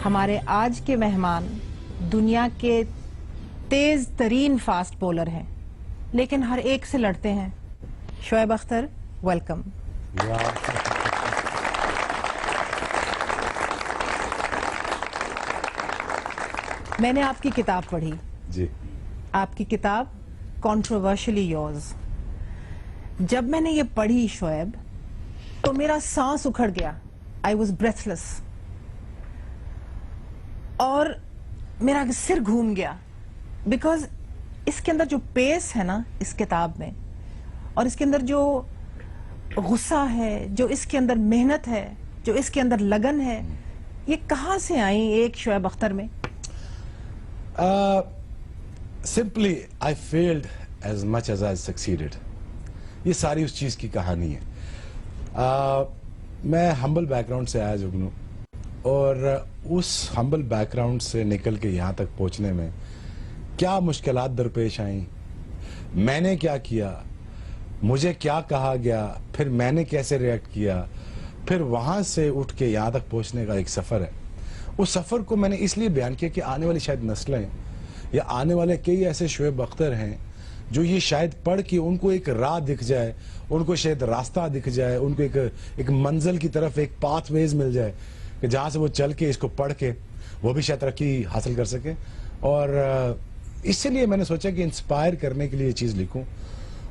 ہمارے آج کے مہمان دنیا کے تیز ترین فاسٹ بولر ہیں لیکن ہر ایک سے لڑتے ہیں. شعیب اختر، ویلکم. میں نے آپ کی کتاب پڑھی. جی. آپ کی کتاب کنٹروورشلی یورز. جب میں نے یہ پڑھی شعیب تو میرا سانس اکھڑ گیا. آئی واز بریتھ لیس اور میرا سر گھوم گیا بیکاز اس کے اندر جو پیس ہے نا اس کتاب میں، اور اس کے اندر جو غصہ ہے، جو اس کے اندر محنت ہے، جو اس کے اندر لگن ہے، یہ کہاں سے آئیں ایک شعیب اختر میں؟ Simply, I failed as much as I succeeded. یہ ساری اس چیز کی کہانی ہے. میں ہمبل بیک گراؤنڈ سے آیا جگنو، اور اس ہمبل بیک گراؤنڈ سے نکل کے یہاں تک پہنچنے میں کیا مشکلات درپیش آئیں، میں نے کیا کیا، مجھے کیا کہا گیا، پھر میں نے کیسے ریئیکٹ کیا، پھر وہاں سے اٹھ کے یہاں تک پہنچنے کا ایک سفر ہے. اس سفر کو میں نے اس لیے بیان کیا کہ آنے والی شاید نسلیں یا آنے والے کئی ایسے شعیب اختر ہیں جو یہ شاید پڑھ کے ان کو ایک راہ دکھ جائے، ان کو شاید راستہ دکھ جائے، ان کو ایک منزل کی طرف ایک پاتھ ویز مل جائے کہ جہاں سے وہ چل کے اس کو پڑھ کے وہ بھی شاید ترقی حاصل کر سکے. اور اس لیے میں نے سوچا کہ انسپائر کرنے کے لیے یہ چیز لکھوں،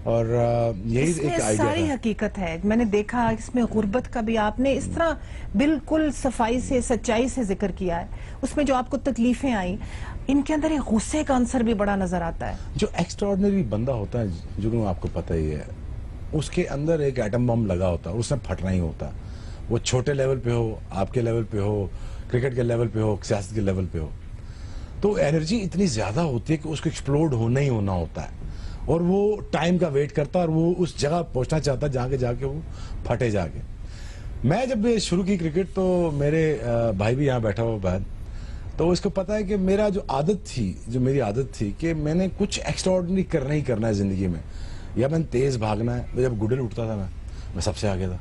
اور یہی ایک آئیڈیا ساری تھا. حقیقت ہے. میں نے دیکھا اس میں غربت کا بھی آپ نے اس طرح بالکل صفائی سے، سچائی سے ذکر کیا ہے. اس میں جو آپ کو تکلیفیں آئیں، ان کے اندر ایک غصے کا عنصر بھی بڑا نظر آتا ہے. جو ایکسٹراڈنری بندہ ہوتا ہے جو آپ کو پتہ ہی ہے، اس کے اندر ایک ایٹم بم لگا ہوتا ہے، اس میں پھٹنا ہی ہوتا. وہ چھوٹے لیول پہ ہو، آپ کے لیول پہ ہو، کرکٹ کے لیول پہ ہو، سیاست کے لیول پہ ہو، تو انرجی اتنی زیادہ ہوتی ہے کہ اس کو ایکسپلوڈ ہونا ہی ہونا ہوتا ہے، اور وہ ٹائم کا ویٹ کرتا ہے اور وہ اس جگہ پہنچنا چاہتا ہے جہاں کے جا کے وہ پھٹے جا کے. میں جب شروع کی کرکٹ تو میرے بھائی بھی یہاں بیٹھا ہوا بعد، تو اس کو پتا ہے کہ میرا جو میری عادت تھی کہ میں نے کچھ ایکسٹراڈنری کرنا ہی کرنا ہے زندگی میں. یا میں تیز بھاگنا ہے. جب گڈے لوٹتا تھا میں سب سے آگے تھا.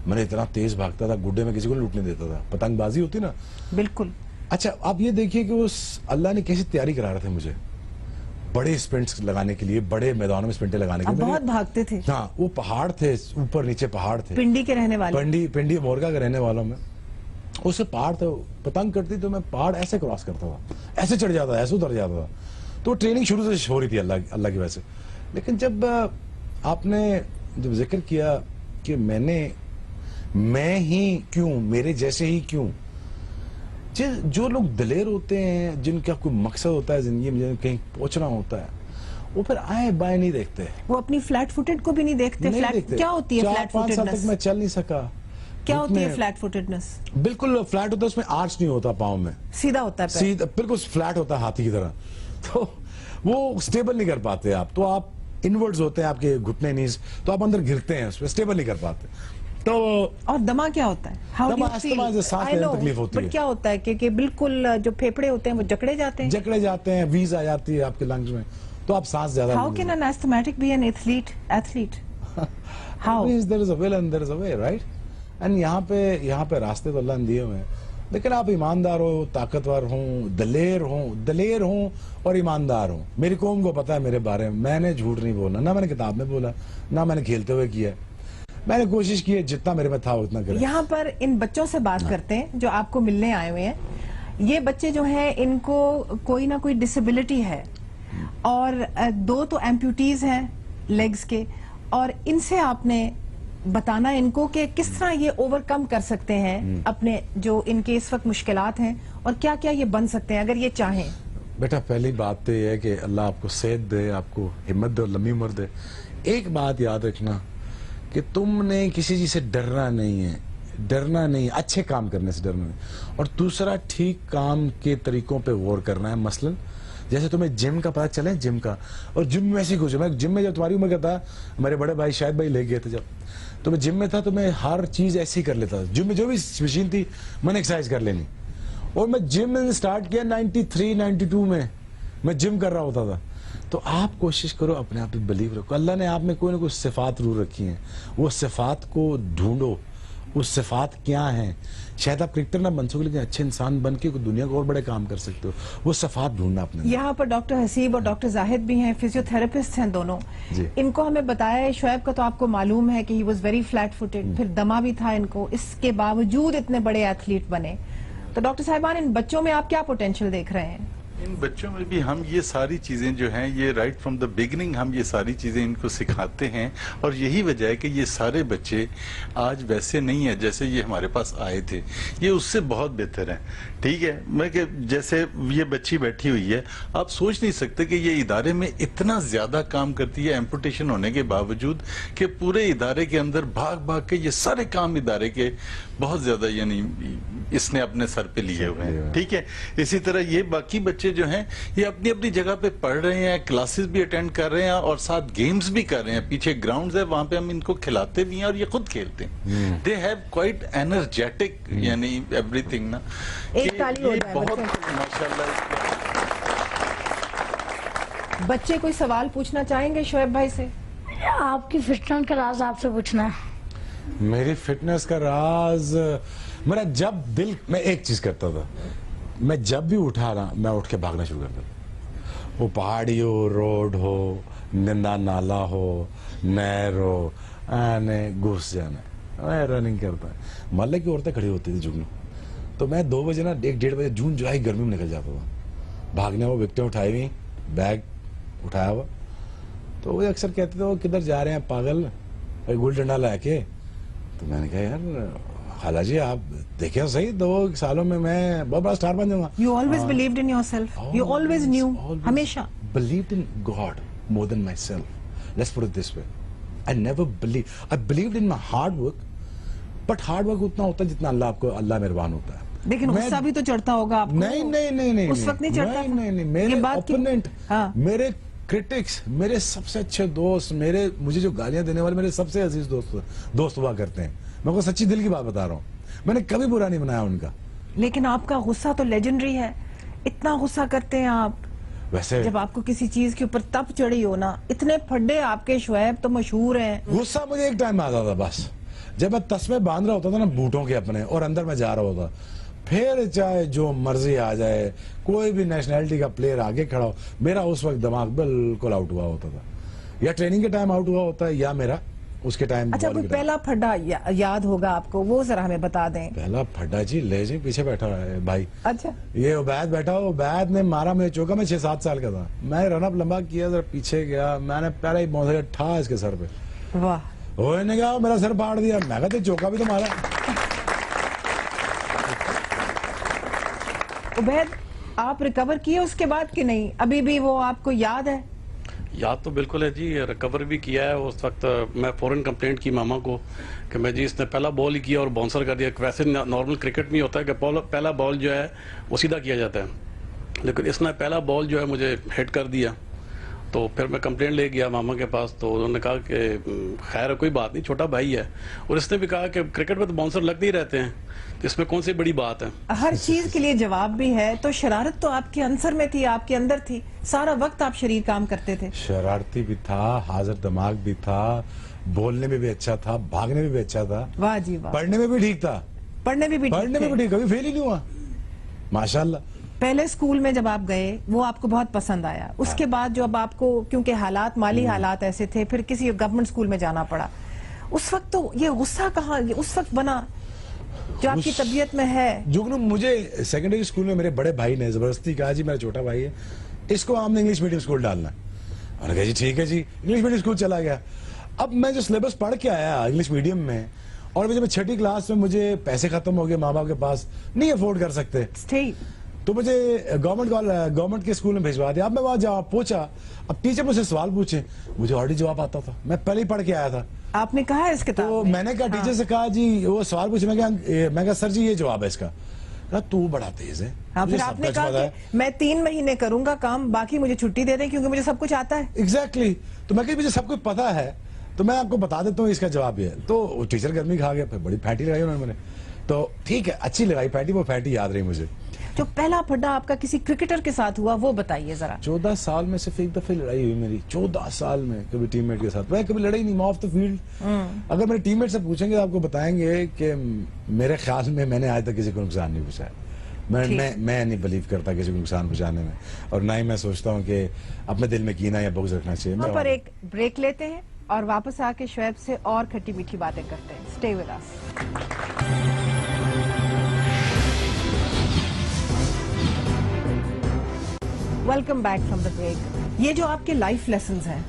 میں نے اتنا تیز بھاگتا تھا، گڈے میں کسی کو لوٹنے دیتا تھا. پتنگ بازی ہوتی نا. بالکل. اچھا آپ یہ دیکھیے کہ اللہ نے کیسی تیاری کرا رہے تھے مجھے بڑے اسپرنٹس لگانے کے لیے، بڑے میدانوں میں اسپرنٹیں لگانے کے لیے. بہت بھاگتے تھے. ہاں، وہ پہاڑ تھے، اوپر نیچے پہاڑ تھے. پنڈی کے رہنے والے، پنڈی مورگا کے رہنے والوں میں اس سے پہاڑ تھا. پتنگ کرتی تو میں پہاڑ ایسے کراس کرتا تھا، ایسے چڑھ جاتا تھا، ایسے اتر جاتا تھا. تو ٹریننگ شروع سے ہو رہی تھی اللہ کی وجہ سے. لیکن جب آپ نے جب ذکر کیا کہ میں ہی کیوں، میرے جیسے ہی کیوں، جو لوگ دلیر ہوتے ہیں، جن کا کوئی مقصد ہوتا ہے زندگی میں، جن کہیں پہنچنا ہوتا ہے، وہ پھر آئے بائیں نہیں دیکھتے. وہ اپنی فلیٹ فوٹڈ کو بھی نہیں دیکھتے. کیا ہوتی ہے فلیٹ 4-5 سال تک میں چل نہیں سکا. کیا ہوتی ہے فلیٹ فوٹڈنس؟ بالکل فلیٹ ہوتا ہے، اس میں آرچ نہیں ہوتا پاؤں میں، سیدھا ہوتا ہے، سیدھا بالکل فلیٹ ہوتا ہے ہاتھی کی طرح. تو وہ سٹیبل نہیں کر پاتے آپ. تو آپ انورڈز ہوتے ہیں آپ کے گھٹنے نیز، تو آپ اندر گرتے ہیں، اس پہ سٹیبل نہیں کر پاتے. تو اور دما کیا ہوتا ہے؟ دما استعمال سے سانس لینے میں تکلیف ہوتی ہے. کیا ہوتا ہے کہ بالکل جو پھیپڑے ہوتے ہیں وہ جکڑے جاتے ہیں، ویز آ جاتی ہے آپ کے لنگز میں، تو آپ سانس زیادہ. How can an asthmatic be an athlete? How? There is a will and there is a way, right? And یہاں پہ راستے تو اللہ نے دیے ہوئے ہیں. لیکن آپ ایماندار ہو، طاقتور ہوں، دلیر ہوں اور ایماندار ہوں. میری قوم کو پتا ہے میرے بارے میں نے جھوٹ نہیں بولا، نہ میں نے کتاب میں بولا، نہ میں نے کھیلتے ہوئے کیا. میں نے کوشش کی ہے جتنا میرے میں تھا اتنا کریں. یہاں پر ان بچوں سے بات کرتے ہیں جو آپ کو ملنے آئے ہوئے ہیں. یہ بچے جو ہیں ان کو کوئی نہ کوئی ڈسیبلٹی ہے، اور 2 تو ایمپیوٹیز ہیں لیگز کے، اور ان سے آپ نے بتانا ان کو کہ کس طرح یہ اوورکم کر سکتے ہیں اپنے جو ان کے اس وقت مشکلات ہیں، اور کیا کیا یہ بن سکتے ہیں اگر یہ چاہیں. بیٹا پہلی بات تو یہ ہے کہ اللہ آپ کو صحت دے، آپ کو ہمت دے اور لمبی عمر دے. ایک بات یاد رکھنا کہ تم نے کسی چیز سے ڈرنا نہیں ہے، اچھے کام کرنے سے ڈرنا نہیں. اور دوسرا، ٹھیک کام کے طریقوں پہ غور کرنا ہے. مثلا جیسے تمہیں جم کا پتہ چلے، جم کا، اور جم میں ایسی کچھ، میں جم میں جب تمہاری عمر کا تھا، ہمارے بڑے بھائی شاید بھائی لے گئے تھے، جب تو میں جم میں تھا تو میں ہر چیز ایسی کر لیتا تھا. جم میں جو بھی مشین تھی میں نے ایکسرسائز کر لینی. اور میں جم میں سٹارٹ کیا 93-92 میں جم کر رہا ہوتا تھا. تو آپ کوشش کرو اپنے آپ پہ بلیو رکھو. اللہ نے آپ میں کوئی نہ کوئی صفات ضرور رکھی ہیں، وہ صفات کو ڈھونڈو وہ صفات کیا ہیں. شاید آپ کرکٹر نہ بن سکو لیکن اچھے انسان بن کے دنیا کو اور بڑے کام کر سکتے ہو. وہ صفات ڈھونڈنا اپنے. یہاں پر ڈاکٹر حسیب اور ڈاکٹر زاہد بھی ہیں, فزیو تھراپسٹ ہیں دونوں. ان کو ہمیں بتایا ہے, شعیب کا تو آپ کو معلوم ہے کہ ہی واز ویری فلیٹ فوٹڈ, پھر دمہ بھی تھا ان کو, اس کے باوجود اتنے بڑے ایتھلیٹ بنے. تو ڈاکٹر صاحبان, ان بچوں میں آپ کیا پوٹینشیل دیکھ رہے ہیں؟ ان بچوں میں بھی ہم یہ ساری چیزیں جو ہیں یہ رائٹ فرام دا بگننگ ہم یہ ساری چیزیں ان کو سکھاتے ہیں, اور یہی وجہ ہے کہ یہ سارے بچے آج ویسے نہیں ہیں جیسے یہ ہمارے پاس آئے تھے, یہ اس سے بہت بہتر ہیں. ٹھیک ہے, میں کہ جیسے یہ بچی بیٹھی ہوئی ہے, آپ سوچ نہیں سکتے کہ یہ ادارے میں اتنا زیادہ کام کرتی ہے ایمپوٹیشن ہونے کے باوجود, کہ پورے ادارے کے اندر بھاگ بھاگ کے یہ سارے کام ادارے کے بہت زیادہ یعنی اس نے اپنے سر پہ لیے ہوئے ہیں. ٹھیک ہے, اسی طرح یہ باقی بچے جو ہیں یہ اپنی اپنی جگہ پہ پڑھ رہے ہیں, کلاسز بھی اٹینڈ کر رہے ہیں اور ساتھ گیمز بھی کر رہے ہیں. پیچھے گراؤنڈز ہے, وہاں پہ ہم ان کو کھلاتے بھی ہیں اور یہ خود کھیلتے ہیں. دے ہیو کوائٹ انرجیٹک یعنی ایوری تھنگ نا. ایک تالی ہو جائے بہت ماشاءاللہ. بچے کوئی سوال پوچھنا چاہیں گے شعیب بھائی سے؟ آپ کی فٹنس کا راز آپ سے پوچھنا ہے. میری فٹنس کا راز, میرا جب دل, میں ایک چیز کرتا تھا, میں جب بھی اٹھا رہا میں اٹھ کے بھاگنا شروع کرتا تھا. وہ پہاڑی ہو, روڈ ہو, گندا نالا ہو, نہر ہو, آنے گھس جانا, میں رننگ کرتا. محلے کی عورتیں کھڑی ہوتی تھی جگنو, تو میں 2 بجے نا 1-1:30 بجے جون جولائی گرمی میں نکل جاتا تھا بھاگنے. وہ وکٹیں اٹھائی ہوئی, بیگ اٹھایا ہوا, تو وہ اکثر کہتے تھے وہ کدھر جا رہے ہیں پاگل, گل ڈنڈا لا کے. تو میں نے کہا یار خالہ جی آپ دیکھیں صحیح, 2 سالوں میں بہت بڑا سٹار بن جاؤں گا. You always believed in yourself. You always knew. ہمیشہ. Believed in God more than myself. Let's put it this way. I never believed. I believed in my hard work. But hard work اتنا ہوتا ہے جتنا اللہ مہربان ہوتا ہے. لیکن غصہ بھی تو چڑھتا ہوگا آپ کو. نہیں اس وقت نہیں چڑھتا. نہیں, میرے اپوننٹ, میرے کرٹکس, میرے سب سے اچھے دوست, مجھے جو گالیاں دینے والے میرے سب سے عزیز دوست ہوا کرتے ہیں. میں کو سچی دل کی بات بتا رہا ہوں, میں نے کبھی برا نہیں بنایا ان کا. لیکن آپ کا غصہ تو لیجنڈری ہے, اتنا غصہ کرتے ہیں آپ. ویسے جب آپ کو کسی چیز کے اوپر تپ چڑھی ہو نا, اتنے پھڈے آپ کے شعیب تو مشہور ہیں. غصہ مجھے ایک ٹائم آتا تھا بس, جب میں تسمے باندھ رہا ہوتا تھا نا بوٹوں کے اپنے, اور اندر میں جا رہا ہوتا, پھر چاہے جو مرضی آ جائے, کوئی بھی نیشنلٹی کا پلیئر آگے کھڑا ہو, میرا اس وقت دماغ بالکل آؤٹ ہوا ہوتا تھا. یا ٹریننگ کے ٹائم آؤٹ ہوا ہوتا ہے, یا میرا اس کے ٹائم. اچھا, کوئی پہلا پھڈا یاد ہوگا آپ کو, وہ ذرا ہمیں بتا دیں. پہلا پھڈا جی لے جی پیچھے بیٹھا ہے بھائی. اچھا, یہ عبید بیٹھا, عبید نے مارا مجھے چوکا, میں 6-7 سال کا تھا, میں رن اپ لمبا کیا, ذرا پیچھے گیا, میں نے پہلے ہی بونسا ٹھا اس کے سر پہ. واہ, وہ نے کہا میرا سر پھاڑ دیا. میں کہا چوکا بھی تو مارا. عبید آپ ریکور کیے اس کے بعد کہ نہیں, ابھی بھی وہ آپ کو یاد ہے؟ یاد تو بالکل ہے جی, ریکور بھی کیا ہے. اس وقت میں فوراً کمپلینٹ کی ماما کو کہ میں جی اس نے پہلا بال ہی کیا اور باؤنسر کر دیا. ویسے نارمل کرکٹ میں ہوتا ہے کہ پہلا بال جو ہے وہ سیدھا کیا جاتا ہے, لیکن اس نے پہلا بال جو ہے مجھے ہٹ کر دیا. تو پھر میں کمپلینٹ لے گیا ماما کے پاس, تو انہوں نے کہا کہ خیر کوئی بات نہیں, چھوٹا بھائی ہے. اور اس نے بھی کہا کہ کرکٹ میں تو باؤنسر لگتے ہی رہتے ہیں, تو اس میں کون سی بڑی بات ہے. ہر چیز کے لیے جواب بھی ہے. تو شرارت تو آپ کے عنصر میں تھی, آپ کے اندر تھی, سارا وقت آپ شریر کام کرتے تھے. شرارتی بھی تھا, حاضر دماغ بھی تھا, بولنے میں بھی اچھا تھا, بھاگنے میں بھی اچھا تھا. واہ جی واہ. پڑھنے میں بھی ٹھیک تھا, پڑھنے میں بھی ٹھیک, کبھی فیل ہی نہیں ہوا ماشاءاللہ. پہلے اسکول میں جب آپ گئے وہ آپ کو بہت پسند آیا. اس کے بعد جو اب آپ کو کیونکہ حالات, مالی حالات ایسے تھے, پھر کسی گورنمنٹ اسکول میں جانا پڑا. اس وقت تو یہ غصہ کہاں اس وقت بنا جو آپ کی طبیعت میں ہے؟ جگنو مجھے سیکنڈری اسکول میں میرے بڑے بھائی نے زبردستی کہا جی میرا چھوٹا بھائی ہے, اس کو ہم نے انگلش میڈیم اسکول ڈالنا. اور کہا جی ٹھیک ہے جی, انگلش میڈیم اسکول چلا گیا. اب میں جو سلیبس پڑھ کے آیا انگلش میڈیم میں, اور جب میں 6ٹھی کلاس میں مجھے پیسے ختم ہو گئے, ماں باپ کے پاس نہیں افورڈ کر سکتے, تو مجھے گورنمنٹ کے اسکول میں بھیجوا دیا. اب میں وہاں جواب پوچھا, اب ٹیچر مجھ سے سوال پوچھے, مجھے آلریڈی جواب آتا تھا, میں پہلے ہی پڑھ کے آیا تھا. آپ نے کہا اس کتاب تو میں نے کہا ٹیچر سے کہا جی وہ سوال پوچھے, میں کہا سر جی یہ جواب ہے اس کا. تو بڑا تیز ہے. پھر آپ نے کہا کہ میں 3 مہینے کروں گا کام, باقی مجھے چھٹی دے دیں کیونکہ مجھے سب کچھ آتا ہے. ایگزیکٹلی. تو میں کہ مجھے سب کچھ پتا ہے, تو میں آپ کو بتا دیتا ہوں اس کا جواب یہ ہے. تو ٹیچر گرمی کھا گیا, پھر بڑی پھینٹی لگائی انہوں نے. تو ٹھیک ہے اچھی لگائی پھیٹی, وہ پھیٹی یاد رہی مجھے. جو پہلا پھڈا آپ کا کسی کرکٹر کے ساتھ ہوا وہ بتائیے ذرا. 14 سال میں صرف ایک دفعہ لڑائی ہوئی میری, 14 سال میں کبھی ٹیم میٹ کے ساتھ. میں کبھی لڑائی نہیں, میں آف دا فیلڈ. اگر میرے ٹیم میٹ سے پوچھیں گے آپ کو بتائیں گے کہ میرے خیال میں نے آج تک کسی کو نقصان نہیں پہنچایا. میں نہیں بلیو کرتا کسی کو نقصان پہنچانے میں, اور نہ ہی میں سوچتا ہوں کہ اپنے دل میں کینہ یا بغض رکھنا چاہیے. یہاں پر ایک بریک لیتے ہیں اور واپس آ کے شعیب سے اور کھٹی میٹھی باتیں کرتے ہیں. Stay with us. Welcome back from the break. یہ جو آپ کے لائف لیسنز ہیں,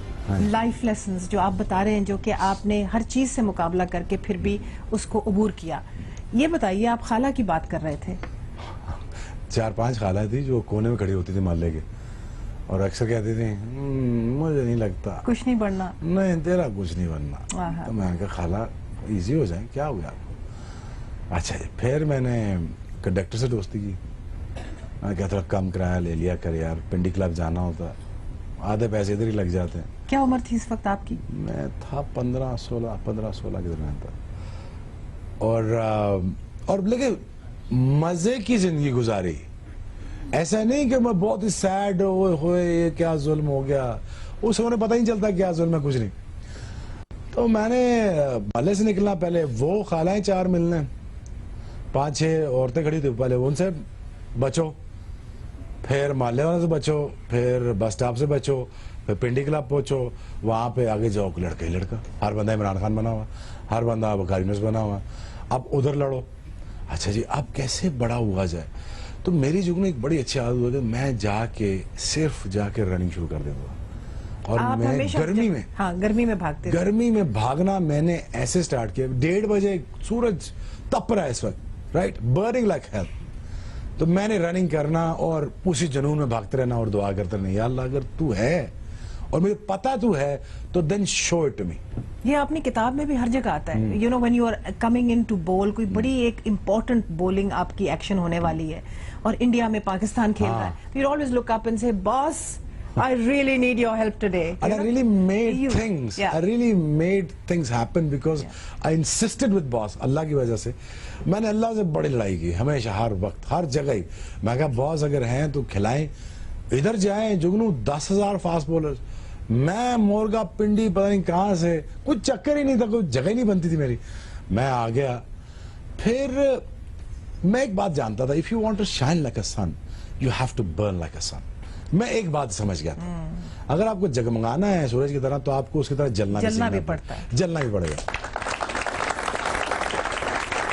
لائف لیسنز جو آپ بتا رہے ہیں, جو کہ آپ نے ہر چیز سے مقابلہ کر کے پھر بھی اس کو عبور کیا, یہ بتائیے. آپ خالہ کی بات کر رہے تھے. 4-5 خالہ تھی جو کونے میں کھڑی ہوتی تھی محلے کے, اور اکثر کہتی تھی مجھے نہیں لگتا کچھ نہیں بڑھنا, نہیں تیرا کچھ نہیں بننا. تو میں نے کہا خالہ ایزی ہو جائیں, کیا ہو گیا آپ کو؟ اچھا جی. پھر میں نے کنڈکٹر سے دوستی کی. میں نے کہا تھوڑا کم کرایہ لے لیا کر یار, پنڈی کلب جانا ہوتا ہے, آدھے پیسے ادھر ہی لگ جاتے ہیں. کیا عمر تھی اس وقت آپ کی؟ میں تھا 15-16 کے درمیان تھا. اور لیکن مزے کی زندگی گزاری. ایسا نہیں کہ میں بہت ہی سیڈ ہوئے یہ کیا ظلم ہو گیا, اس کو پتہ نہیں چلتا کیا ظلم ہے, کچھ نہیں. تو میں نے محلے سے نکلنا, پہلے وہ خالائیں 4 ملنے, 5-6 عورتیں کھڑی تھی, پہلے ان سے بچو, پھر محلے والوں سے بچو, پھر بس اسٹاپ سے بچو, پھر پنڈی کلب پہنچو, وہاں پہ آگے جاؤ لڑکا ہی لڑکا, ہر بندہ عمران خان بنا ہوا, ہر بندہ بخاری یونس بنا ہوا. اب ادھر لڑو. اچھا جی اب کیسے بڑا ہوا جائے؟ تو میری جو ایک بڑی اچھی عادت ہوئی, میں صرف جا کے رننگ شروع کر دیتا تھا. اور میں گرمی میں بھاگتے تھے. گرمی میں بھاگنا میں نے ایسے سٹارٹ کیا, 1:30 بجے سورج تپ رہا ہے اس وقت, رائٹ, برننگ لائک ہیل. تو میں نے رننگ کرنا اور اسی جنون میں بھاگتے رہنا اور دعا کرتے رہنا, یا اللہ اگر تو ہے اور مجھے پتا تو ہے تو then show it to me. یہ اپنی کتاب میں بھی ہر جگہ آتا ہے. You know when you are coming in to bowl, کوئی بڑی ایک امپورٹنٹ بولنگ آپ کی ایکشن ہونے والی ہے, اور انڈیا میں پاکستان کھیل رہا ہے, you always look up and say, boss, I really need your help today. And I really made things happen because I insisted with boss. اللہ کی وجہ سے میں نے اللہ سے بڑی لڑائی کی ہمیشہ, ہر وقت, ہر جگہ ہی. میں کہا باس اگر ہیں تو کھلائیں, ادھر جائیں. جگنو 10,000 فاسٹ بولر, میں مورگا پنڈی پتہ نہیں کہاں سے, کچھ چکر ہی نہیں تھا, کوئی جگہ ہی نہیں بنتی تھی میری. میں آ گیا. پھر میں ایک بات جانتا تھا, if you want to shine like a sun, you have to burn like a sun. میں ایک بات سمجھ گیا تھا, اگر آپ کو جگمگانا ہے سورج کی طرح تو آپ کو اس کی طرح جلنا بھی پڑتا ہے, جلنا بھی پڑے گا.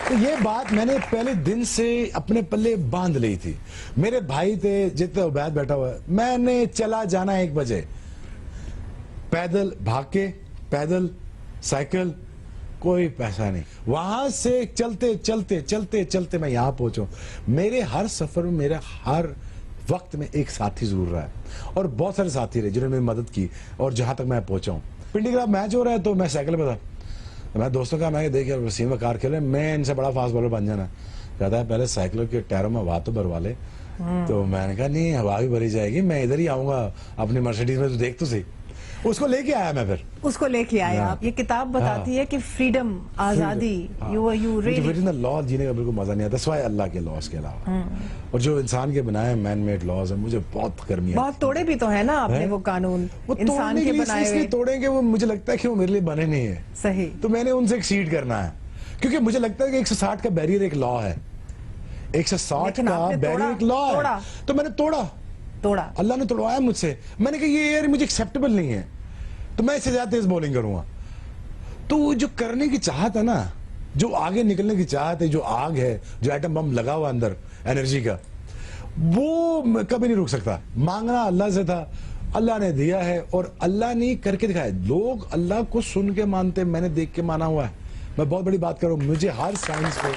تو یہ بات میں نے پہلے دن سے اپنے پلے باندھ لی تھی. میرے بھائی تھے جتنے عبید بیٹھا ہوا ہے, میں نے چلا جانا 1 بجے, پیدل بھاگ کے, پیدل سائیکل, کوئی پیسہ نہیں. وہاں سے چلتے چلتے چلتے چلتے میں یہاں پہنچوں. میرے ہر سفر میں, میرے ہر وقت میں ایک ساتھی ضرور رہا ہے, اور بہت سارے ساتھی رہے جنہوں نے میری مدد کی, اور جہاں تک میں پہنچا ہوں. پنڈی کلب میچ ہو رہا ہے تو میں سائیکل پہ تھا. میں دوستوں کا, میں دیکھ یار وسیم کار کھیلے, میں ان سے بڑا فاسٹ بالر بن جانا. کہتا ہے پہلے سائیکلوں کے ٹائروں میں ہوا تو بھروا لے. تو میں نے کہا نہیں, ہوا بھی بھری جائے گی, میں ادھر ہی آؤں گا اپنی مرسیڈیز میں, تو دیکھ تو صحیح. اس کو لے کے آیا میں, پھر اس کو لے کے آیا. یہ کتاب بتاتی ہے کہ فریڈم, آزادی, لا جینے کا بالکل مزہ نہیں آتا سوائے اللہ کے لاز کے علاوہ. اور جو انسان کے بنائے مین میڈ لاز ہیں, مجھے بہت گرمی ہے. بہت توڑے بھی تو ہے نا آپ نے وہ قانون, وہ انسان کے بنائے ہوئے. توڑیں گے وہ, مجھے لگتا ہے کہ وہ میرے لیے بنے نہیں ہے. صحیح. تو میں نے ان سے ایکسیڈ کرنا ہے, کیونکہ مجھے لگتا ہے کہ 160 کا بیریئر ایک لا ہے, 160 کا بیریئر ایک لا ہے. تو میں نے توڑا, اللہ نے توڑوایا مجھ سے. میں نے کہا یہ یار مجھے ایکسیپٹیبل نہیں ہے, تو میں اس سے زیادہ تیز بولنگ کروں گا. تو جو کرنے کی چاہت ہے نا, جو آگے نکلنے کی چاہت ہے, جو آگ ہے, جو ایٹم بم لگا ہوا اندر انرجی کا, وہ کبھی نہیں رک سکتا. مانگنا اللہ سے تھا, اللہ نے دیا ہے, اور اللہ نے کر کے دکھایا. لوگ اللہ کو سن کے مانتے, میں نے دیکھ کے مانا ہوا ہے. میں بہت بڑی بات کروں, مجھے ہر سائنس پہ,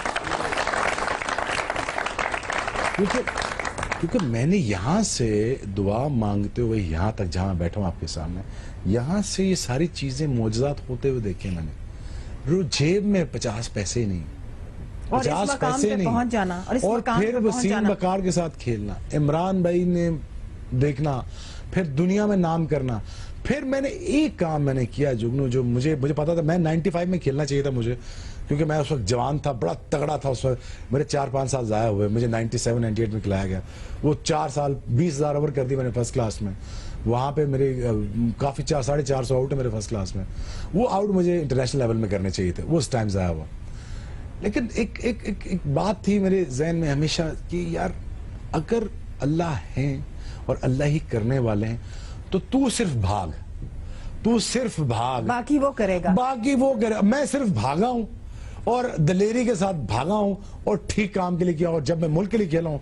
کیونکہ میں نے یہاں سے دعا مانگتے ہوئے یہاں تک جہاں بیٹھا ہوں آپ کے سامنے, یہاں سے یہ ساری چیزیں معجزات ہوتے ہوئے دیکھے میں نے. جیب میں 50 پیسے ہی نہیں, 50 پیسے نہیں, اور پھر وسیم بکار کے ساتھ کھیلنا, عمران بھائی نے دیکھنا, پھر دنیا میں نام کرنا. پھر میں نے ایک کام میں نے کیا جگنو, جو مجھے پتا تھا, میں 95 میں کھیلنا چاہیے تھا مجھے, کیونکہ میں اس وقت جوان تھا, بڑا تگڑا تھا اس وقت. میرے 4-5 سال ضائع ہوئے, مجھے 97-98 میں کھلایا گیا. وہ 4 سال 20,000 اوور کر دی میں نے فرسٹ کلاس میں. وہاں پہ میرے کافی 400-450 آؤٹ ہے میرے فرسٹ کلاس میں. وہ آؤٹ مجھے انٹرنیشنل لیول میں کرنے چاہیے تھے, وہ اس ٹائم ضائع ہوا. لیکن ایک بات تھی میرے ذہن میں ہمیشہ کہ یار اگر اللہ ہیں اور اللہ ہی کرنے والے ہیں تو تو صرف بھاگ, باقی وہ کرے گا. میں صرف بھاگا ہوں اور دلیری کے ساتھ بھاگا ہوں اور ٹھیک کام کے لیے کیا, اور جب میں ملک کے لیے کھیلا ہوں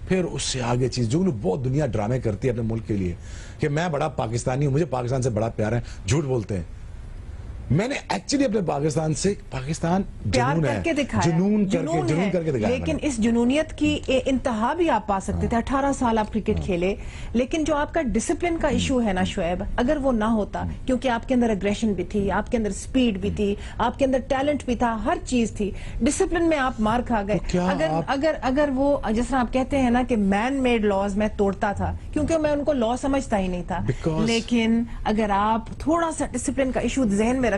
پھر اس سے آگے چیز جو بہت دنیا ڈرامے کرتی ہے اپنے ملک کے لیے کہ میں بڑا پاکستانی ہوں, مجھے پاکستان سے بڑا پیار ہے, جھوٹ بولتے ہیں. میں نے ایکچولی اپنے پاکستان پیار جنون کر کے دکھایا, جنون کر کے دکھایا. لیکن اس جنونیت کی انتہا بھی آپ پا سکتے تھے. 18 سال آپ کرکٹ کھیلے, لیکن جو آپ کا ڈسپلن کا ایشو ہے نا شعیب, اگر وہ نہ ہوتا, کیونکہ آپ کے اندر اگریشن بھی تھی, آپ کے اندر سپیڈ بھی تھی, آپ کے اندر ٹیلنٹ بھی تھا, ہر چیز تھی, ڈسپلن میں آپ مار کھا گئے. اگر وہ جس طرح آپ کہتے ہیں نا کہ مین میڈ لاز میں توڑتا تھا, کیونکہ میں ان کو لا سمجھتا ہی نہیں تھا, لیکن اگر آپ تھوڑا سا ڈسپلن کا ایشو ذہن میں رکھتے,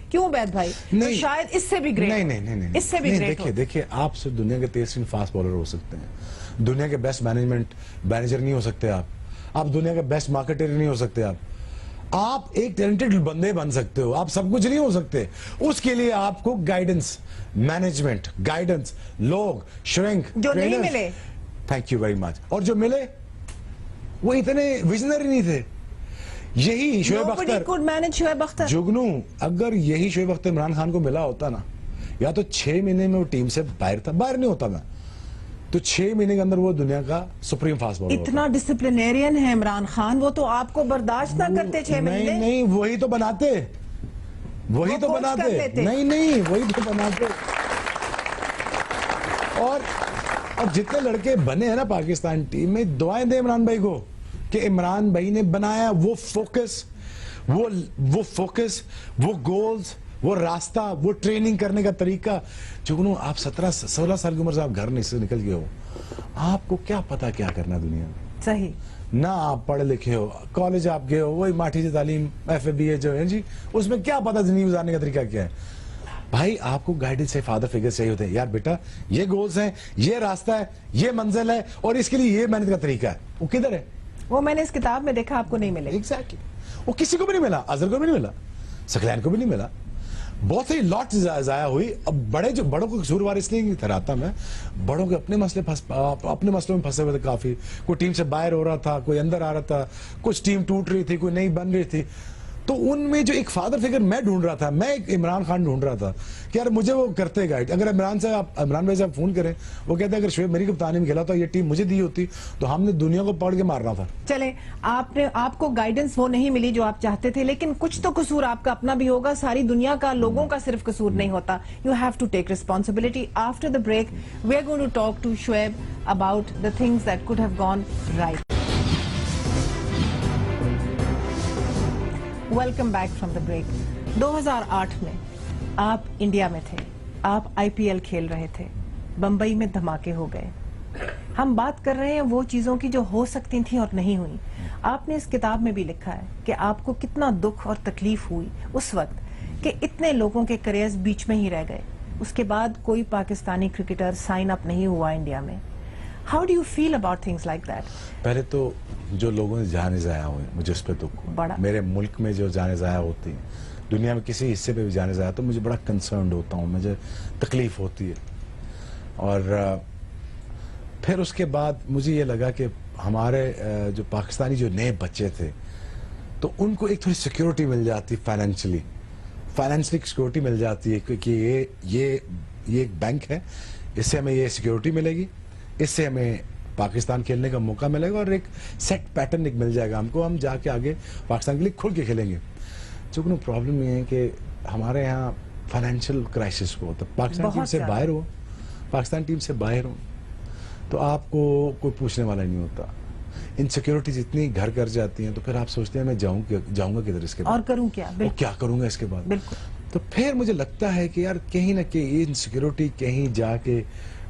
کیوں عبید بھائی, تو شاید اس سے بھی گریٹ. نہیں, اس سے بھی گریٹ. دیکھیں آپ صرف دنیا کے 13 فاسٹ بالر ہو سکتے ہیں, دنیا کے بیسٹ مینیجر نہیں ہو سکتے آپ دنیا کے بیسٹ مارکیٹر نہیں ہو سکتے, آپ ایک ٹیلنٹڈ بندے بن سکتے ہو, آپ سب کچھ نہیں ہو سکتے. اس کے لیے آپ کو گائیڈنس, مینجمنٹ, گائیڈنس, لوگ, شرنک جو نہیں ملے, تھینک یو ویری مچ, اور جو ملے وہ اتنے ویژنری نہیں تھے. یہی شعیب اختر جگنو, اگر یہی شعیب اختر عمران خان کو ملا ہوتا نا, یا تو 6 مہینے میں وہ ٹیم سے باہر نہیں ہوتا میں, تو 6 مہینے کے اندر وہ دنیا کا سپریم فاسٹ بالر. اتنا ڈسپلینیرین ہے عمران خان, وہ تو آپ کو برداشت نہ کرتے 6 مہینے. نہیں, وہی تو بناتے, وہی تو بناتے. اور جتنے لڑکے بنے ہیں نا پاکستان ٹیم میں, دعائیں دیں عمران بھائی کو کہ عمران بھائی نے بنایا وہ فوکس, وہ گولز, وہ راستہ, وہ ٹریننگ کرنے کا طریقہ. جگنو آپ 17-16 سال کی عمر سے آپ گھر سے نکل گئے ہو, آپ کو کیا پتا کیا کرنا دنیا میں. صحیح نہ آپ پڑھے لکھے ہو, کالج آپ گئے ہو, وہی ماٹھی سے تعلیم FA جو ہے جی, اس میں کیا پتا زندگی گزارنے کا طریقہ کیا ہے. بھائی آپ کو گائیڈنس سے فادر فگر چاہیے ہوتے ہیں, یار بیٹا یہ گولز ہیں, یہ راستہ ہے, یہ منزل ہے, اور اس کے لیے یہ محنت کا طریقہ ہے. وہ کدھر ہے؟ وہ میں نے اس کتاب میں دیکھا, آپ کو نہیں ملے. ایگزیکٹلی, وہ کسی کو بھی نہیں ملا, اظہر کو بھی نہیں ملا, ثقلین کو بھی نہیں ملا, بہت سی لاٹ ضائع ہوئی. اب بڑوں کو قصوروار اس لیے ٹھہراتا میں, بڑوں کے اپنے مسئلوں میں پھنسے ہوئے تھے کافی. کوئی ٹیم سے باہر ہو رہا تھا, کوئی اندر آ رہا تھا, کچھ ٹیم ٹوٹ رہی تھی, کوئی نہیں بن رہی تھی. تو ان میں جو ایک فادر فگر میں ڈھونڈ رہا تھا, میں ایک عمران خان ڈھونڈ رہا تھا کہ یار مجھے وہ کرتے گائیڈ. اگر عمران بھائی سے آپ فون کریں, وہ کہتے ہیں اگر شعیب میری کپتانی میں کھیلا تو یہ ٹیم مجھے دی ہوتی تو ہم نے دنیا کو پڑھ کے مارنا تھا. چلیں, آپ کو گائیڈنس وہ نہیں ملی جو آپ چاہتے تھے, لیکن کچھ تو قصور آپ کا اپنا بھی ہوگا, ساری دنیا کا, لوگوں کا صرف قصور نہیں ہوتا. You have to take responsibility. After the break we are going to talk to Shoaib about the things that could have gone right. Welcome back from the break. 2008 میں آپ انڈیا میں تھے, آپ IPL کھیل رہے تھے, بمبئی میں دھماکے ہو گئے. ہم بات کر رہے ہیں وہ چیزوں کی جو ہو سکتی تھیں اور نہیں ہوئی. آپ نے اس کتاب میں بھی لکھا ہے کہ آپ کو کتنا دکھ اور تکلیف ہوئی اس وقت کہ اتنے لوگوں کے کریئرز بیچ میں ہی رہ گئے. اس کے بعد کوئی پاکستانی کرکٹر سائن اپ نہیں ہوا انڈیا میں. How do you feel about things like that? پہلے تو جو لوگوں نے جانے ضائع ہوئے, مجھے اس پہ دکھ ہوا. میرے ملک میں جو جانے ضائع ہوتی ہیں, دنیا میں کسی حصے پہ بھی جانے ضائع, تو مجھے بڑا کنسرنڈ ہوتا ہوں, مجھے تکلیف ہوتی ہے. اور پھر اس کے بعد مجھے یہ لگا کہ ہمارے جو پاکستانی جو نئے بچے تھے, تو ان کو ایک تھوڑی سیکیورٹی مل جاتی, فائنینشلی سیکیورٹی مل جاتی ہے کہ یہ ایک بینک ہے, اس سے ہمیں یہ سیکیورٹی ملے گی, اس سے ہمیں پاکستان کھیلنے کا موقع ملے گا, اور ایک سیٹ پیٹرن ایک مل جائے گا ہم کو, ہم جا کے آگے پاکستان کے لیے کھل کے کھیلیں گے. چونکہ پرابلم یہ ہے کہ ہمارے یہاں فائنینشیل کرائسس کو ہوتا ہے. پاکستان ٹیم سے باہر ہو تو آپ کو کوئی پوچھنے والا نہیں ہوتا. انسیکیورٹیز اتنی گھر کر جاتی ہیں, تو پھر آپ سوچتے ہیں میں جاؤں گا کدھر اس کے بعد, اور کروں کیا کروں گا اس کے بعد. بالکل. تو پھر مجھے لگتا ہے کہ یار کہیں نہ کہیں یہ انسیکیورٹی کہیں جا کے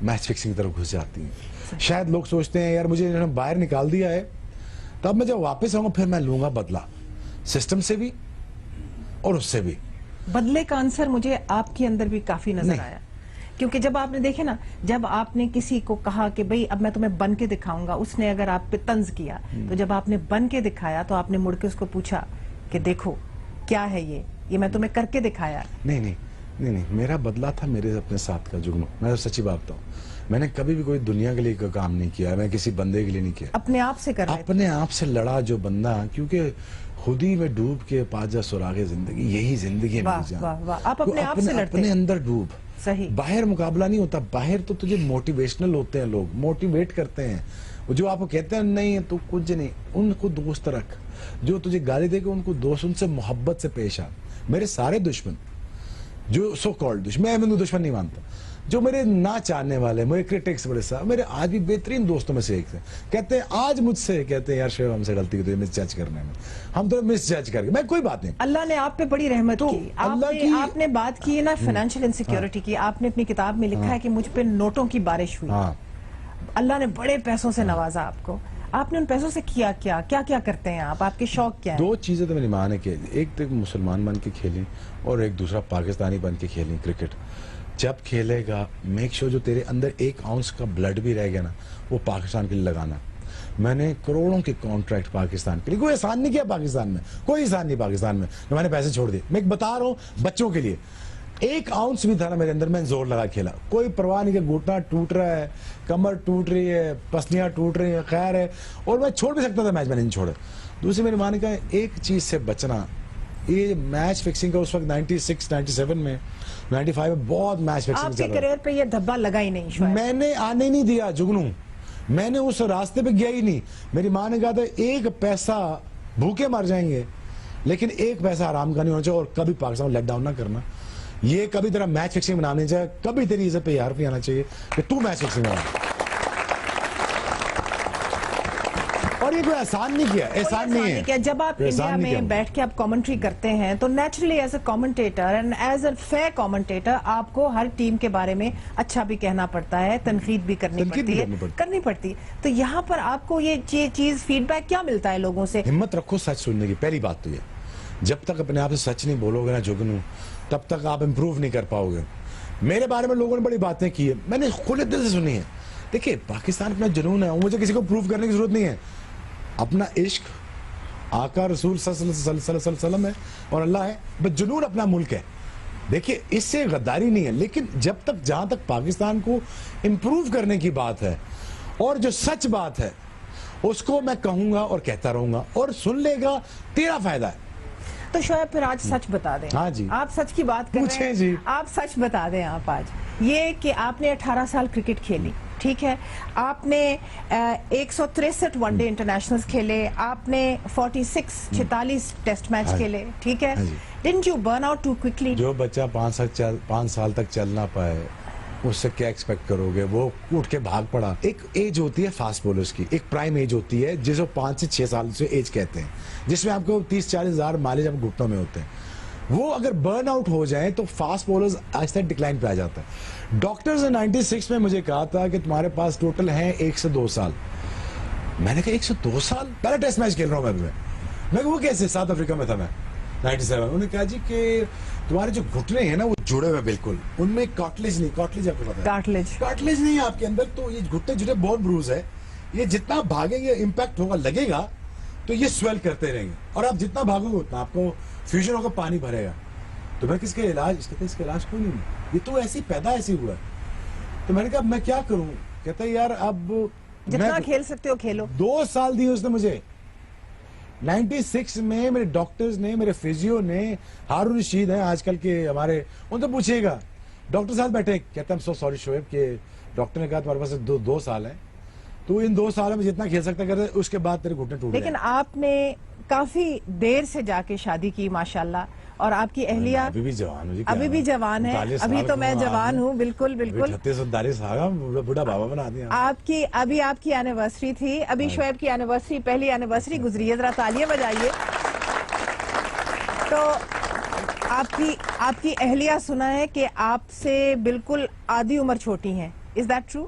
میچ فکسنگ کی طرف گھس جاتی ہیں. شاید لوگ سوچتے ہیں یار مجھے باہر نکال دیا ہے, تب میں جب واپس آؤں گا پھر میں لوں گا بدلہ, سسٹم سے بھی اور اس سے بھی. بدلے کا آنسر مجھے آپ کے اندر بھی کافی نظر آیا, کیونکہ جب آپ نے دیکھے نا, جب آپ نے کسی کو کہا کہ بھئی اب میں تمہیں بن کے دکھاؤں گا, اس نے اگر آپ پہ طنز کیا, تو جب آپ نے بن کے دکھایا تو آپ نے مڑ کے اس کو پوچھا کہ دیکھو کیا ہے یہ میں تمہیں کر کے دکھایا. نہیں, میرا بدلہ تھا میرے اپنے ساتھ کا جگنو. میں سچی بات بتاؤں, میں نے کبھی بھی کوئی دنیا کے لیے کوئی کام نہیں کیا, میں کسی بندے کے لیے نہیں کیا, اپنے آپ سے کر رہے تھے. اپنے آپ سے لڑا جو بندہ, کیونکہ خود ہی میں ڈوب کے پا جا سراغ زندگی, یہی زندگی ہے میری جان. آپ اپنے آپ سے لڑتے, اپنے اندر ڈوب. صحیح. باہر مقابلہ نہیں ہوتا, باہر تو تجھے موٹیویشنل ہوتے ہیں لوگ, موٹیویٹ کرتے ہیں, جو آپ کو کہتے ہیں نہیں تو کچھ نہیں, ان کو دوست رکھ. جو تجھے گالی دے کے ان کو دوست, ان سے محبت سے پیش آ. میرے سارے دشمن جو سو کالڈ دشمن, میں انہیں دشمن نہیں مانتا, جو میرے نہ چاہنے والے, میرے کرٹکس بڑے صاحب, میرے آج بھی بہترین دوستوں میں سے ایک تھے. کہتے ہیں آج مجھ سے کہتے ہیں یار شعیب ہم سے غلطی کی, تو مس جج کرنے میں, ہم تو مس جج کر کے, میں کوئی بات نہیں. اللہ نے آپ پہ بڑی رحمت کی. آپ نے بات کی نا فائنینشیل انسیکیورٹی کی, آپ نے اپنی کتاب میں لکھا ہے کہ مجھ پہ نوٹوں کی بارش ہوئی. اللہ نے بڑے پیسوں سے نوازا آپ کو. آپ نے ان پیسوں سے کیا کیا کرتے ہیں آپ کے شوق کیا ہیں؟ 2 چیزیں تو میری ماں نے کی, ایک تو مسلمان بن کے کھیلی, اور ایک دوسرا پاکستانی بن کے کھیلی کرکٹ. جب کھیلے گا میک شور جو تیرے اندر 1 آؤنس کا بلڈ بھی رہ گیا نا, وہ پاکستان کے لیے لگانا. میں نے کروڑوں کے کانٹریکٹ پاکستان کے لیے, کوئی احسان نہیں کیا پاکستان میں, کوئی احسان نہیں پاکستان میں نے پیسے چھوڑ دیے. میں بتا رہا ہوں بچوں کے لیے, 1 آؤنس بھی تھا نا میرے اندر, میں زور لگا کھیلا. کوئی پرواہ نہیں کہ گھٹنا ٹوٹ رہا ہے, کمر ٹوٹ رہی ہے, پسلیاں ٹوٹ رہی ہیں, خیر ہے, اور میں چھوڑ بھی سکتا تھا میچ, میں نہیں چھوڑا. دوسری میری ماں نے کہا ایک چیز سے بچنا, یہ میچ فکسنگ کا اس وقت 96 97 میں 95 میں بہت میچ فکسنگ آپ کے کریئر پہ یہ دھبا لگا ہی نہیں شاید. میں نے آنے نہیں دیا جگنو, میں نے اس راستے پہ گیا ہی نہیں. میری ماں نے کہا تھا 1 پیسہ بھوکے مر جائیں گے, لیکن 1 پیسہ آرام کا نہیں ہونا چاہیے, اور کبھی پاکستان لیٹ ڈاؤن نہ کرنا. یہ کبھی تیرا میچ فکسنگ بنا نہیں چاہیے, کبھی تیری عزت پہ حرف نہیں آنا چاہیے کہ تو میچ فکسنگ بنا. اور یہ کوئی احسان نہیں کیا, احسان نہیں ہے. جب آپ انڈیا میں بیٹھ کے آپ کامنٹری کرتے ہیں تو naturally as a commentator and as a fair commentator آپ کو ہر ٹیم کے بارے میں اچھا بھی کہنا پڑتا ہے, تنقید بھی کرنی پڑتی ہے. تو یہاں پر آپ کو یہ چیز فیڈ بیک کیا ملتا ہے لوگوں سے؟ ہمت رکھو سچ سننے کی. پہلی بات تو یہ, جب تک اپنے آپ سے سچ نہیں بولو گے نا جگنو, تب تک آپ امپروو نہیں کر پاؤ گے. میرے بارے میں لوگوں نے بڑی باتیں کی ہے, میں نے کھلے دل سے سنی ہے. دیکھیں پاکستان اپنا جنون ہے, مجھے کسی کو پروف کرنے کی ضرورت نہیں ہے. اپنا عشق آقا رسول صلی اللہ علیہ وسلم ہے اور اللہ ہے, بس جنون اپنا ملک ہے. دیکھیں اس سے غداری نہیں ہے, لیکن جب تک جہاں تک پاکستان کو امپروو کرنے کی بات ہے, اور جو سچ بات ہے اس کو میں کہوں گا اور کہتا رہوں گا, اور سن لے گا تیرا فائدہ ہے. تو شعیب پھر آج سچ بتا دیں. ہاں جی, آپ سچ کی بات کر رہے ہیں جی, آپ سچ بتا دیں. آپ آج یہ کہ آپ نے 18 سال کرکٹ کھیلی, ٹھیک ہے, آپ نے 163 ون ڈے انٹرنیشنلز کھیلے, آپ نے 46 ٹیسٹ میچ کھیلے, ٹھیک ہے. Didn't you burn out too quickly? جو بچہ 5 سال تک چل نہ پائے اس سے کیا ایکسپیکٹ کرو گے؟ وہ اٹھ کے بھاگ پڑا. ایک ایج ہوتی ہے فاسٹ بولرز کی, ایک پرائم ایج ہوتی ہے جسے 5 سے 6 سال سے ایج کہتے ہیں, جس میں آپ کو 30-40 ہزار مائلیج آپ گھٹنوں میں ہوتے ہیں. وہ اگر برن آؤٹ ہو جائیں تو فاسٹ بولرز آہستہ ڈکلائن پہ آ جاتا ہے. ڈاکٹرز نے 96 میں مجھے کہا تھا کہ تمہارے پاس ٹوٹل ہیں 1 سے 2 سال. میں نے کہا 1 سے 2 سال, پہلا ٹیسٹ میچ کھیل رہا ہوں میں وہ کیسے, ساؤتھ افریقہ میں تھا میں 97. انہوں نے کہا جی کہ تمہارے جو گھٹنے ہیں نا وہ جڑے ہوئے بالکل, ان میں کارٹلیج نہیں, کارٹلیج آپ کو پتا ہے کارٹلیج نہیں ہے آپ کے اندر, تو یہ گھٹنے جڑے بون بروز ہے, یہ جتنا بھاگیں گے امپیکٹ ہوگا, لگے گا تو یہ سویل کرتے رہیں گے, اور آپ جتنا بھاگو گے اتنا آپ کو فیوژن ہوگا, پانی بھرے گا. تو میں کس کے علاج, اس کا علاج کوئی نہیں, یہ تو ایسی پیدا ایسی ہوا ہے. تو میں نے کہا میں کیا کروں, کہتا ہے یار اب جتنا کھیل سکتے ہو کھیلو. 2 سال دی اس نے مجھے 96 میں. میرے ڈاکٹرز نے, میرے فیزیو نے, ہارون رشید ہیں آج کل کے ہمارے, ان سے پوچھئے گا, ڈاکٹر صاحب بیٹھے, کہتا ہم سو سوری شعیب کہ ڈاکٹر نے کہا تمہارے پاس 2 سال ہیں, تو ان 2 سالوں میں جتنا کھیل سکتا کرتے, اس کے بعد تیرے گھٹنے ٹوٹ گئے. لیکن آپ نے کافی دیر سے جا کے شادی کی ماشاءاللہ, اور آپ کی اہلیہ ابھی بھی جوان ہے, ابھی بھی جوان ہے, ابھی تو میں جوان ہوں, بالکل بالکل 36-39 بوڑھا بابا بنا دیا. ابھی آپ کی اینیورسری تھی, ابھی شعیب کی اینیورسری, پہلی اینیورسری گزری ہے, ذرا تالیاں بجائیے. تو آپ کی اہلیہ سنا ہے کہ آپ سے بالکل آدھی عمر چھوٹی ہیں, is that true?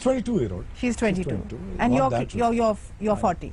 22-year-old. She's 22. And Not that you're 40.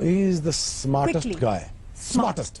He is the smartest guy. Smartest.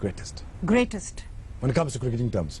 Greatest. When it comes to cricketing terms.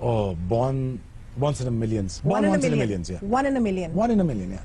Oh, born once in a million. One in a million, yeah. One in a million. One in a million, yeah.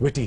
Witty.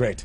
Great.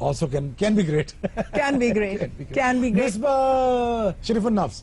Also can be great. Can be great. Can be great. Misbah Sharifun Nafs.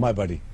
My buddy.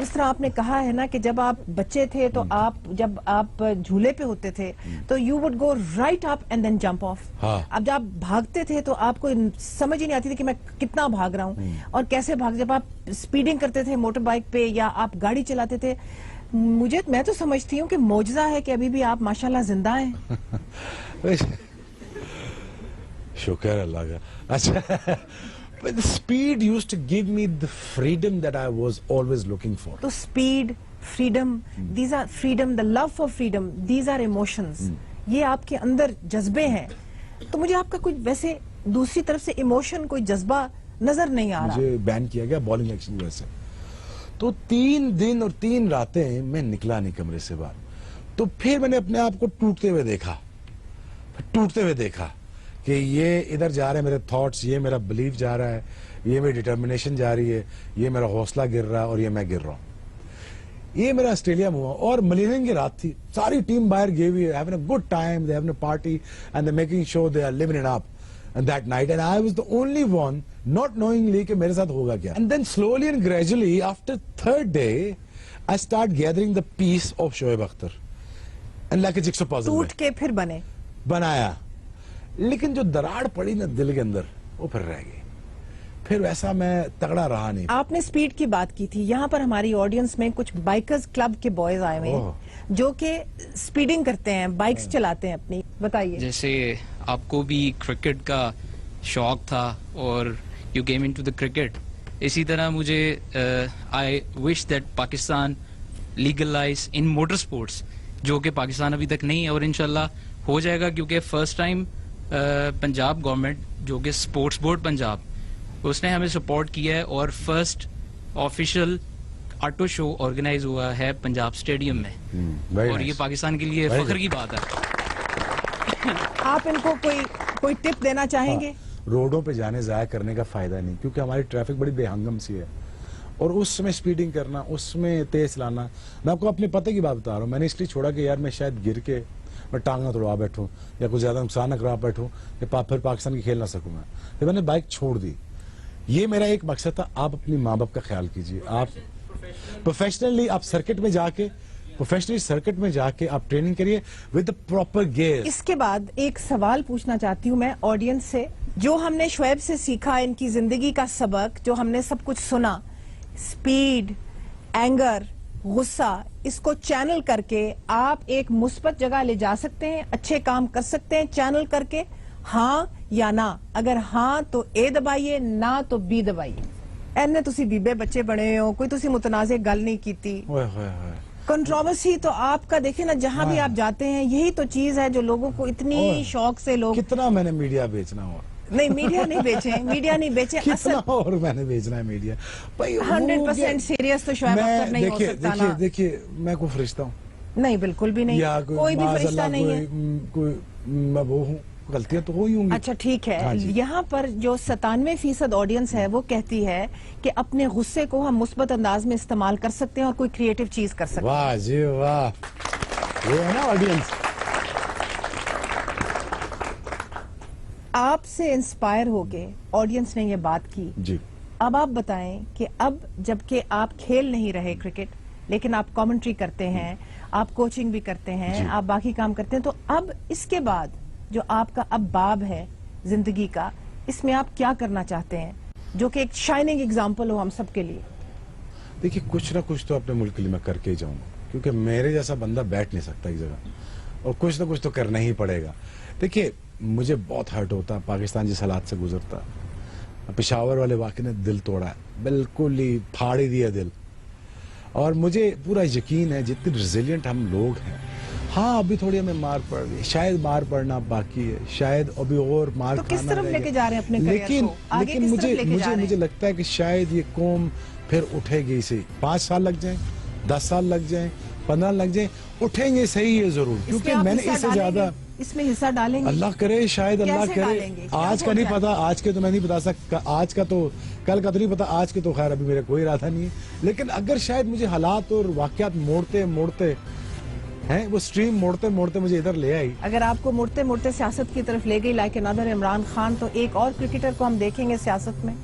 جس طرح آپ نے کہا ہے نا کہ جب آپ بچے تھے تو جب آپ جھولے پہ ہوتے تھے تو you would go right up and then jump off. اب جب آپ بھاگتے تھے تو آپ کو سمجھ ہی نہیں آتی تھی کہ میں کتنا بھاگ رہا ہوں اور کیسے بھاگ. جب آپ اسپیڈنگ کرتے تھے موٹر بائک پہ یا آپ گاڑی چلاتے تھے, میں تو سمجھتی ہوں کہ معجزہ ہے کہ ابھی بھی آپ ماشاءاللہ زندہ ہیں. شکر اللہ کا. اچھا, but the speed used to give me the freedom that I was always looking for. تو speed, freedom, these are freedom, the love for freedom, these are emotions. یہ آپ کے اندر جذبے ہیں. تو مجھے آپ کا کوئی ویسے دوسری طرف سے ایموشن, کوئی جذبہ نظر نہیں آ رہا. مجھے بین کیا گیا بالنگ ایکشن کی وجہ سے. تو 3 دن اور 3 راتیں میں نکلا نہیں کمرے سے باہر. تو پھر میں نے اپنے آپ کو ٹوٹتے ہوئے دیکھا کہ یہ ادھر جا رہے ہیں میرے تھاٹس, یہ میرا بلیف جا رہا ہے, یہ میری ڈٹرمنیشن جا رہی ہے, یہ میرا حوصلہ گر رہا ہے اور یہ میں گر رہا ہوں. یہ میرا آسٹریلیا میں ہوا اور ملیننگ کی رات تھی. ساری ٹیم باہر گئی ہوئی ہے, having a good time, they having a party and they're making sure they are living it up and that night, and I was the only one not knowingly کہ میرے ساتھ ہوگا کیا. And then slowly and gradually after 3rd day I start gathering the piece of Shoaib Akhtar and like a jigsaw puzzle. ٹوٹ کے پھر بنایا, لیکن جو دراڑ پڑی نا دل کے اندر وہ پھر رہ گئی. پھر ویسا میں تگڑا رہا نہیں. آپ نے سپیڈ کی بات کی تھی, یہاں پر ہماری آڈینس میں کچھ بائکرز کلب کے بوائز آئے ہوئے ہیں جو کہ سپیڈنگ کرتے ہیں, بائکس چلاتے ہیں اپنی. بتائیے. جیسے آپ کو بھی کرکٹ کا شوق تھا اور you came in to the cricket, اسی طرح مجھے I wish that Pakistan legalise in motor sports, جو کہ پاکستان ابھی تک نہیں ہے اور انشاءاللہ ہو جائے گا, کیونکہ فرسٹ ٹائم پنجاب گورنمنٹ جو کہ اسپورٹس بورڈ پنجاب, اس نے ہمیں سپورٹ کیا ہے اور فرسٹ آفیشیل آٹو شو آرگنائز ہوا ہے پنجاب اسٹیڈیم میں, اور یہ پاکستان کے لیے فخر کی بات ہے. آپ ان کو کوئی ٹپ دینا چاہیں گے؟ روڈوں پہ جانے ضائع کرنے کا فائدہ نہیں, کیونکہ ہماری ٹریفک بڑی بے ہنگم سی ہے اور اس میں سپیڈنگ کرنا, اس میں تیز چلانا. میں آپ کو اپنے پتے کی بات بتا رہا ہوں, میں نے اس لیے چھوڑا کہ یار میں شاید گر کے میں ٹانگ نہ توڑوا بیٹھوں یا کچھ زیادہ نقصان نہ کروا بیٹھوں کہ پھر پاکستان کی کھیل نہ سکوں میں. پھر میں نے بائک چھوڑ دی. یہ میرا ایک مقصد تھا, آپ اپنی ماں باپ کا خیال کیجیے. آپ پروفیشنلی آپ سرکٹ میں جا کے آپ ٹریننگ کریے ود پراپر گیئر. اس کے بعد ایک سوال پوچھنا چاہتی ہوں میں آڈینس سے. جو ہم نے شعیب سے سیکھا, ان کی زندگی کا سبق جو ہم نے سب کچھ سنا, سپیڈ, اینگر, غصہ, اس کو چینل کر کے آپ ایک مثبت جگہ لے جا سکتے ہیں, اچھے کام کر سکتے ہیں چینل کر کے, ہاں یا نہ. اگر ہاں تو اے دبائیے, نہ تو بی دبائیے. اینے تسی بیبے بچے بڑے ہو, کوئی تسی متنازع گل نہیں کیتی. کنٹروورسی تو آپ کا دیکھیں نا, جہاں بھی آپ جاتے ہیں یہی تو چیز ہے جو لوگوں کو اتنی شوق سے لوگ. کتنا میں نے میڈیا بیچنا ہوا. نہیں, میڈیا نہیں بیچے. اصل اور میں نے بیچنا ہے میڈیا. 100% سیریس تو شعیب اختر نہیں ہو سکتا نا. دیکھیے میں کوئی فرشتہ ہوں نہیں, بالکل بھی نہیں, کوئی بھی فرشتہ نہیں ہے. میں وہ ہوں, غلطیاں تو ہوئی ہوں گی. اچھا ٹھیک ہے. یہاں پر جو 97% آڈینس ہے وہ کہتی ہے کہ اپنے غصے کو ہم مثبت انداز میں استعمال کر سکتے ہیں اور کوئی کریٹو چیز کر سکتے ہیں. واہ جی واہ, یہ ہے نا آڈینس. آپ سے انسپائر ہو کے آڈینس نے یہ بات کی جی. اب آپ بتائیں کہ اب جبکہ آپ کھیل نہیں رہے کرکٹ, لیکن آپ کامنٹری کرتے ہیں, آپ کوچنگ بھی کرتے ہیں, آپ باقی کام کرتے ہیں, تو اب اس کے بعد جو آپ کا اب باب ہے زندگی کا, اس میں آپ کیا کرنا چاہتے ہیں جو کہ ایک شائننگ ایگزامپل ہو ہم سب کے لیے؟ دیکھیے کچھ نہ کچھ تو اپنے ملک کے لیے میں کر کے ہی جاؤں گا, کیونکہ میرے جیسا بندہ بیٹھ نہیں سکتا ایک جگہ, اور کچھ نہ کچھ تو کرنا ہی پڑے گا. دیکھیے مجھے بہت ہرٹ ہوتا, پاکستان جس حالات سے گزرتا, پشاور والے واقعے نے دل توڑا ہے, بالکل ہی پھاڑ ہی دیا دل. اور مجھے پورا یقین ہے جتنے ریزیلینٹ ہم لوگ ہیں, ہاں ابھی تھوڑی ہمیں مار پڑ رہی ہے, شاید مار پڑنا باقی ہے, شاید ابھی اور مار تو کس طرف لے کے جا رہے ہیں اپنے کریئر کو, آگے لیکن کس طرف لے کے جا رہے ہیں؟ مجھے لگتا ہے کہ شاید یہ قوم پھر اٹھے گی. سے 5 سال لگ جائیں, 10 سال لگ جائیں, 15 لگ جائیں, اٹھیں گے صحیح ہے ضرور, کیونکہ میں نے اس سے زیادہ اس میں حصہ ڈالیں گے. اللہ کرے, شاید اللہ کرے. آج کا نہیں پتا, آج کے تو میں نہیں بتا سکتا, آج کا تو کل کا تو نہیں پتا, آج کے تو خیر ابھی میرا کوئی ارادہ نہیں ہے. لیکن اگر شاید مجھے حالات اور واقعات موڑتے ہیں, وہ سٹریم موڑتے مجھے ادھر لے آئی, اگر آپ کو موڑتے سیاست کی طرف لے گئی لائک انادر عمران خان, تو ایک اور کرکٹر کو ہم دیکھیں گے سیاست میں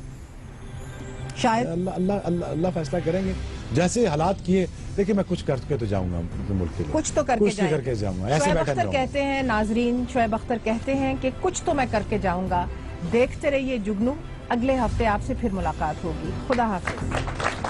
شاید. اللہ فیصلہ کریں گے. جیسے حالات کیے دیکھیں میں کچھ کر کے تو جاؤں گا اپنے ملک کے لیے, کچھ تو کر کے جاؤں گا, ایسے شعیب بیٹھا اختر نہیں کہتے ہیں, ناظرین شعیب اختر کہتے ہیں کہ کچھ تو میں کر کے جاؤں گا. دیکھتے رہیے جگنو, اگلے ہفتے آپ سے پھر ملاقات ہوگی. خدا حافظ.